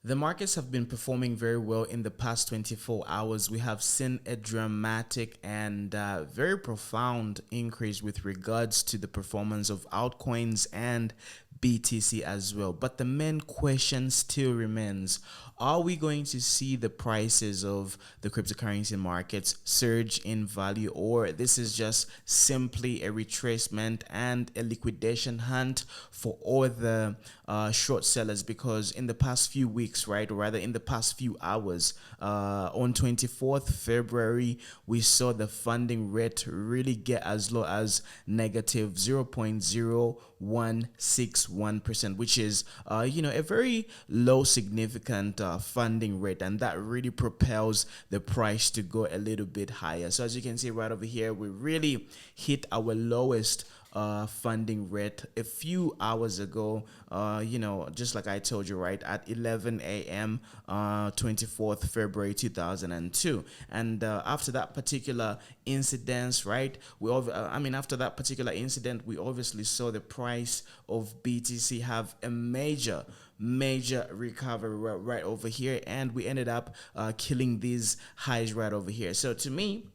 The markets have been performing very well in the past 24 hours. We have seen a dramatic and very profound increase with regards to the performance of altcoins and BTC as well. But the main question still remains, are we going to see the prices of the cryptocurrency markets surge in value, or this is just simply a retracement and a liquidation hunt for all the short sellers? Because in the past few weeks, right, or rather in the past few hours, on 24th February, we saw the funding rate really get as low as negative 0.0161%, which is a very low significant funding rate, and that really propels the price to go a little bit higher. So as you can see right over here, we really hit our lowest funding rate a few hours ago, just like I told you, right, at 11 a.m. 24th February 2002. And after that particular incident, right, after that particular incident, we obviously saw the price of BTC have a major recovery right over here, and we ended up killing these highs right over here. So to me,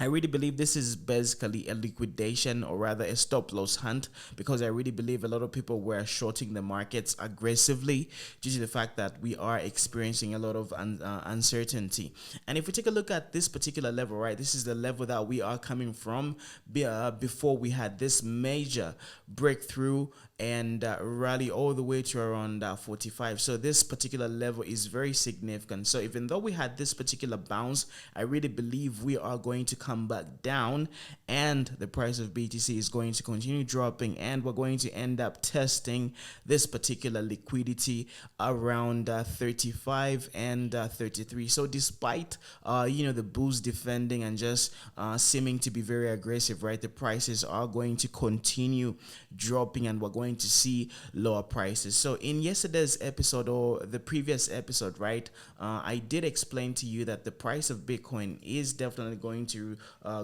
I really believe this is basically a liquidation, or rather a stop loss hunt, because I really believe a lot of people were shorting the markets aggressively due to the fact that we are experiencing a lot of uncertainty. And if we take a look at this particular level, right, this is the level that we are coming from before we had this major breakthrough and rally all the way to around 45. So this particular level is very significant. So even though we had this particular bounce, I really believe we are going to come back down, and the price of BTC is going to continue dropping, and we're going to end up testing this particular liquidity around 35 and 33. So despite the bulls defending and just seeming to be very aggressive, right, the prices are going to continue dropping, and we're going to see lower prices. So in yesterday's episode, or the previous episode, right, I did explain to you that the price of Bitcoin is definitely going to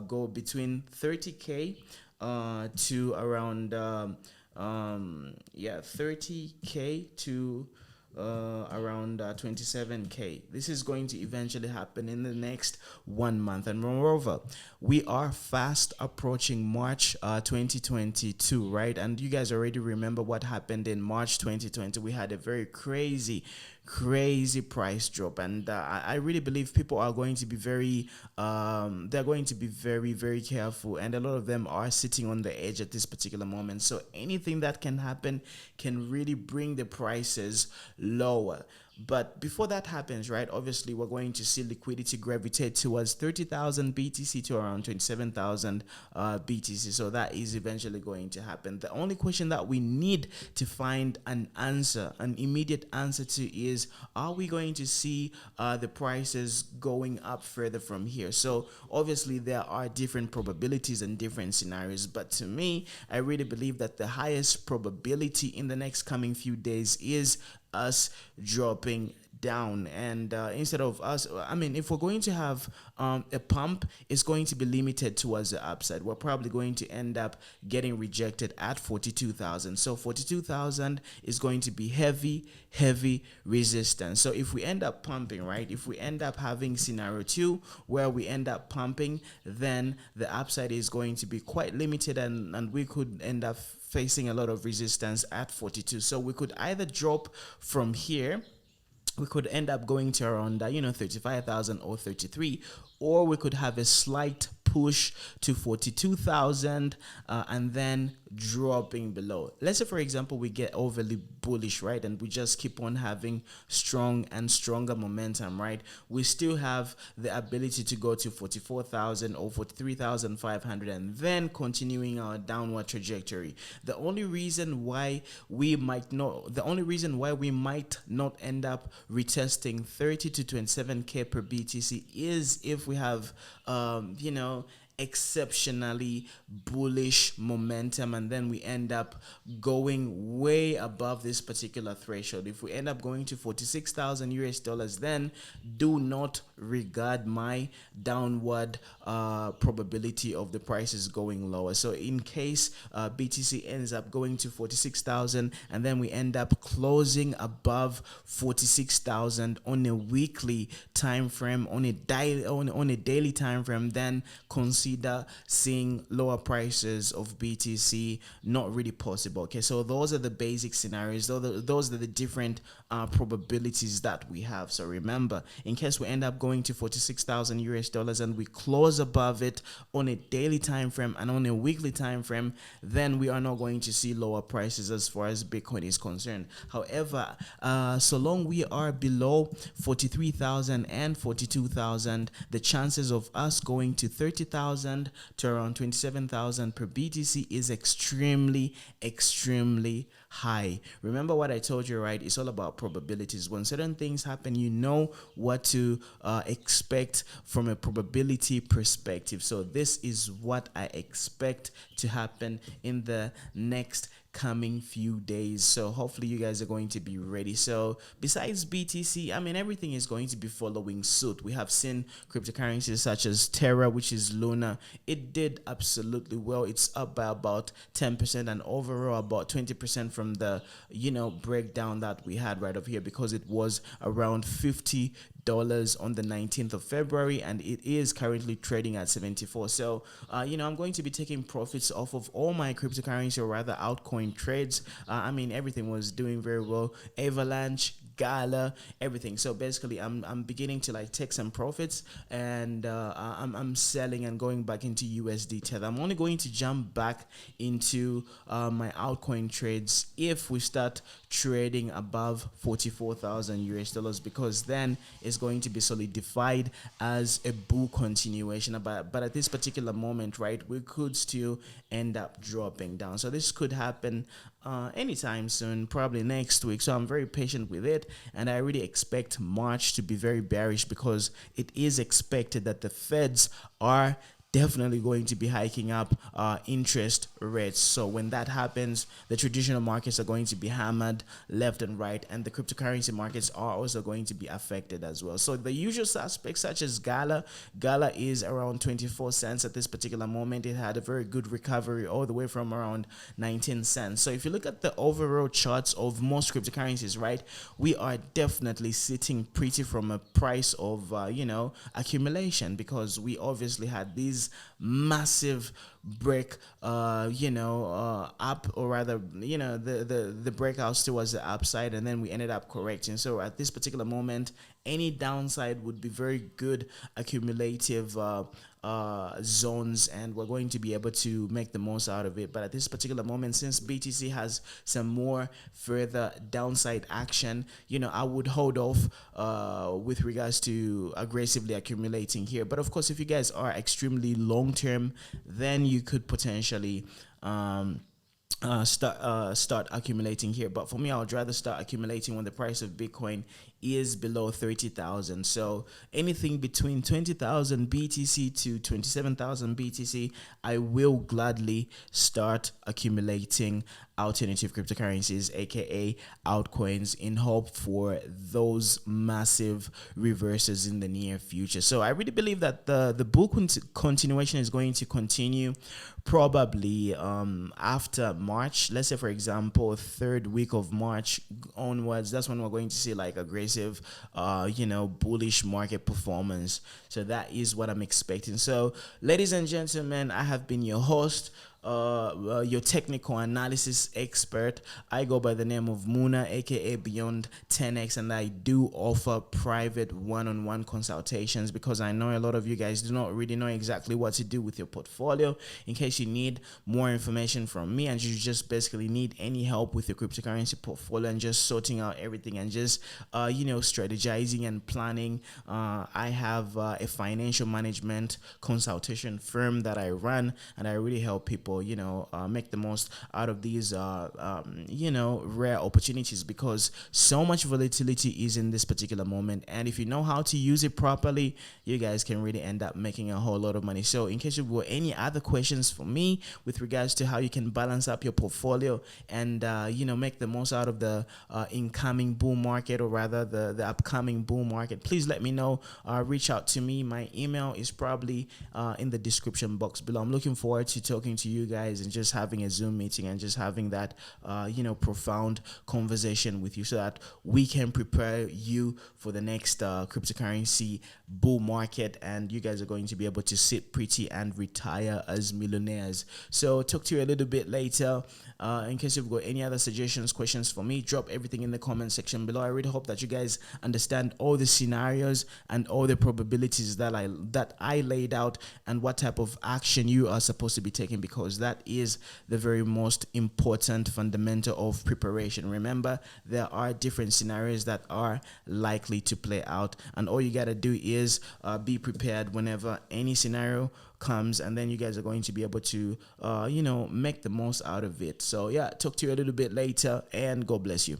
go between 30k to around 30k to around 27k. This is going to eventually happen in the next 1 month, and moreover, we are fast approaching March 2022, right? And you guys already remember what happened in March 2020. We had a very crazy price drop, and I really believe people are going to be very very careful, and a lot of them are sitting on the edge at this particular moment. So anything that can happen can really bring the prices lower. But before that happens, right, obviously we're going to see liquidity gravitate towards 30,000 BTC to around 27,000 BTC. So that is eventually going to happen. The only question that we need to find an immediate answer to is, are we going to see the prices going up further from here? So obviously there are different probabilities and different scenarios, but to me, I really believe that the highest probability in the next coming few days is us dropping down, and instead of us, if we're going to have a pump, it's going to be limited towards the upside. We're probably going to end up getting rejected at 42,000. So 42,000 is going to be heavy resistance. So if we end up pumping, right, if we end up having scenario 2 where we end up pumping, then the upside is going to be quite limited, and we could end up facing a lot of resistance at 42. So we could either drop from here, we could end up going to around 35,000 or 33, or we could have a slight push to 42,000 and then dropping below. Let's say, for example, we get overly bullish, right, and we just keep on having strong and stronger momentum, right? We still have the ability to go to 44,000 or 43,500 and then continuing our downward trajectory. The only reason why we might not end up retesting 30 to 27k per BTC is if we have exceptionally bullish momentum, and then we end up going way above this particular threshold. If we end up going to 46,000 US dollars, then do not regard my downward probability of the prices going lower. So in case BTC ends up going to 46,000 and then we end up closing above 46,000 on a weekly time frame, on a daily time frame, then consider seeing lower prices of BTC. Not really possible. Okay, so those are the basic scenarios. Those are the different probabilities that we have. So remember, in case we end up going to 46,000 US dollars and we close above it on a daily time frame and on a weekly time frame, then we are not going to see lower prices as far as Bitcoin is concerned. However, so long we are below 43,000 and 42,000, the chances of us going to 30,000 to around 27,000 per BTC is extremely high. Remember what I told you, right? It's all about probabilities. When certain things happen, you know what to expect from a probability perspective. So this is what I expect to happen in the next coming few days. So hopefully you guys are going to be ready. So besides BTC, I mean, everything is going to be following suit. We have seen cryptocurrencies such as Terra, which is Luna. It did absolutely well. It's up by about 10% and overall about 20% from the breakdown that we had right over here, because it was around $50 on the 19th of February and it is currently trading at 74. So I'm going to be taking profits off of all my cryptocurrency, or rather altcoin trades. I mean, everything was doing very well. Avalanche, GALA, everything. So basically I'm beginning to like take some profits, and I'm selling and going back into USD Tether. I'm only going to jump back into my altcoin trades if we start trading above 44,000 US dollars, because then it's going to be solidified as a bull continuation. But at this particular moment, right, we could still end up dropping down. So this could happen anytime soon, probably next week. So I'm very patient with it, and I really expect March to be very bearish, because it is expected that the Feds are definitely going to be hiking up interest rates. So when that happens, the traditional markets are going to be hammered left and right, and the cryptocurrency markets are also going to be affected as well. So the usual suspects such as GALA is around 24 cents at this particular moment. It had a very good recovery all the way from around 19 cents. So if you look at the overall charts of most cryptocurrencies, right, we are definitely sitting pretty from a price of accumulation, because we obviously had these massive break up, or rather the breakouts towards the upside, and then we ended up correcting. So at this particular moment, any downside would be very good accumulative zones, and we're going to be able to make the most out of it. But at this particular moment, since BTC has some more further downside action, I would hold off with regards to aggressively accumulating here. But of course, if you guys are extremely long term, then you could potentially start accumulating here. But for me, I would rather start accumulating when the price of Bitcoin is below 30,000. So anything between 20,000 BTC to 27,000 BTC, I will gladly start accumulating alternative cryptocurrencies, aka altcoins, in hope for those massive reverses in the near future. So I really believe that the bull continuation is going to continue probably after March. Let's say, for example, third week of March onwards. That's when we're going to see like aggressive bullish market performance. So that is what I'm expecting. So ladies and gentlemen, I have been your host, your technical analysis expert. I go by the name of Muna, aka Beyond 10x, and I do offer private one-on-one consultations, because I know a lot of you guys do not really know exactly what to do with your portfolio. In case you need more information from me and you just basically need any help with your cryptocurrency portfolio and just sorting out everything and just strategizing and planning, I have a financial management consultation firm that I run, and I really help people or make the most out of these rare opportunities, because so much volatility is in this particular moment, and if you know how to use it properly, you guys can really end up making a whole lot of money. So in case you've got any other questions for me with regards to how you can balance up your portfolio and make the most out of the incoming bull market, or rather the upcoming bull market, please let me know. Reach out to me. My email is probably in the description box below. I'm looking forward to talking to you guys and just having a Zoom meeting and just having that profound conversation with you, so that we can prepare you for the next cryptocurrency bull market, and you guys are going to be able to sit pretty and retire as millionaires. So talk to you a little bit later. In case you've got any other suggestions, questions for me, drop everything in the comment section below. I really hope that you guys understand all the scenarios and all the probabilities that I laid out, and what type of action you are supposed to be taking, because that is the very most important fundamental of preparation. Remember, there are different scenarios that are likely to play out, and all you got to do is be prepared whenever any scenario comes, and then you guys are going to be able to make the most out of it. So yeah, talk to you a little bit later, and God bless you.